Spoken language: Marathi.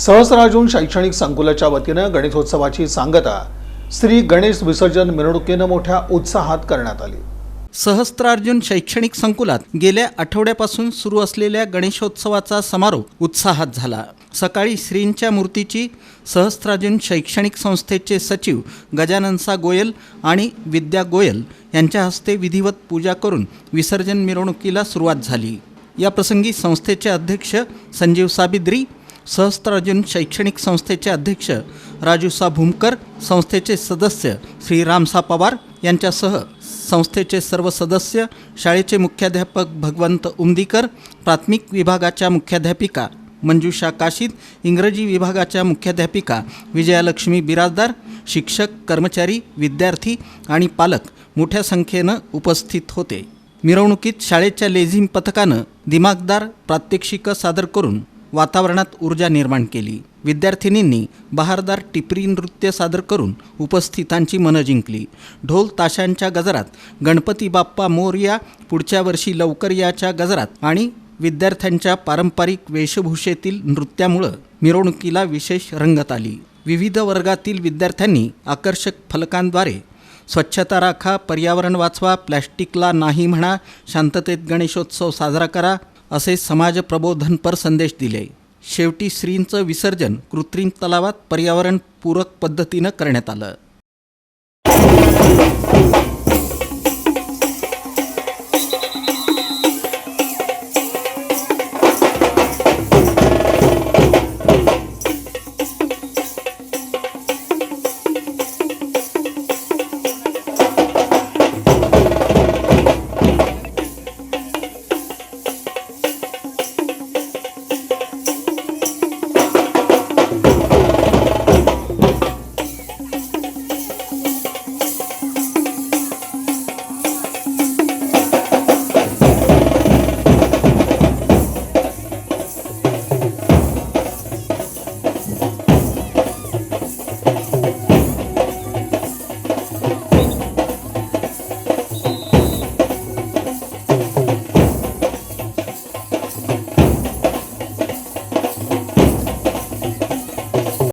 सहस्रार्जुन शैक्षणिक संकुलाच्या वतीनं गणेशोत्सवाची सांगता श्री गणेश विसर्जन मिरवणुकीनं मोठ्या उत्साहात करण्यात आली। सहस्त्रार्जुन शैक्षणिक संकुलात गेल्या आठवड्यापासून सुरू असलेल्या गणेशोत्सवाचा समारोप उत्साहात झाला। सकाळी श्रींच्या मूर्तीची सहस्त्रार्जुन शैक्षणिक संस्थेचे सचिव गजाननसा गोयल आणि विद्या गोयल यांच्या हस्ते विधिवत पूजा करून विसर्जन मिरवणुकीला सुरुवात झाली। या प्रसंगी संस्थेचे अध्यक्ष संजीव साबिद्री, सहस्त्रार्जुन शैक्षणिक संस्थेचे अध्यक्ष राजूसा भूमकर, संस्थेचे सदस्य श्री रामसा पवार यांच्यासह संस्थेचे सर्व सदस्य, शाळेचे मुख्याध्यापक भगवंत उमदीकर, प्राथमिक विभागाच्या मुख्याध्यापिका मंजुषा काशीद, इंग्रजी विभागाच्या मुख्याध्यापिका विजयालक्ष्मी बिराजदार, शिक्षक, कर्मचारी, विद्यार्थी आणि पालक मोठ्या संख्येनं उपस्थित होते। मिरवणुकीत शाळेच्या लेझिम पथकानं दिमागदार प्रात्यक्षिकं सादर करून वातावरणात ऊर्जा निर्माण केली। विद्यार्थिनींनी बहारदार टिपरी नृत्य सादर करून उपस्थितांची मनं जिंकली। ढोल ताशांच्या गजरात गणपती बाप्पा मोरया पुढच्या वर्षी लवकर याच्या गजरात आणि विद्यार्थ्यांच्या पारंपरिक वेशभूषेतील नृत्यामुळे मिरवणुकीला विशेष रंगत आली। विविध वर्गातील विद्यार्थ्यांनी आकर्षक फलकांद्वारे स्वच्छता राखा, पर्यावरण वाचवा, प्लॅस्टिकला नाही म्हणा, शांततेत गणेशोत्सव साजरा करा असे समाज प्रबोधनपर संदेश दिले। शेवटी श्रींचं विसर्जन कृत्रिम तलावात पर्यावरणपूरक पद्धतीनं करण्यात आलं।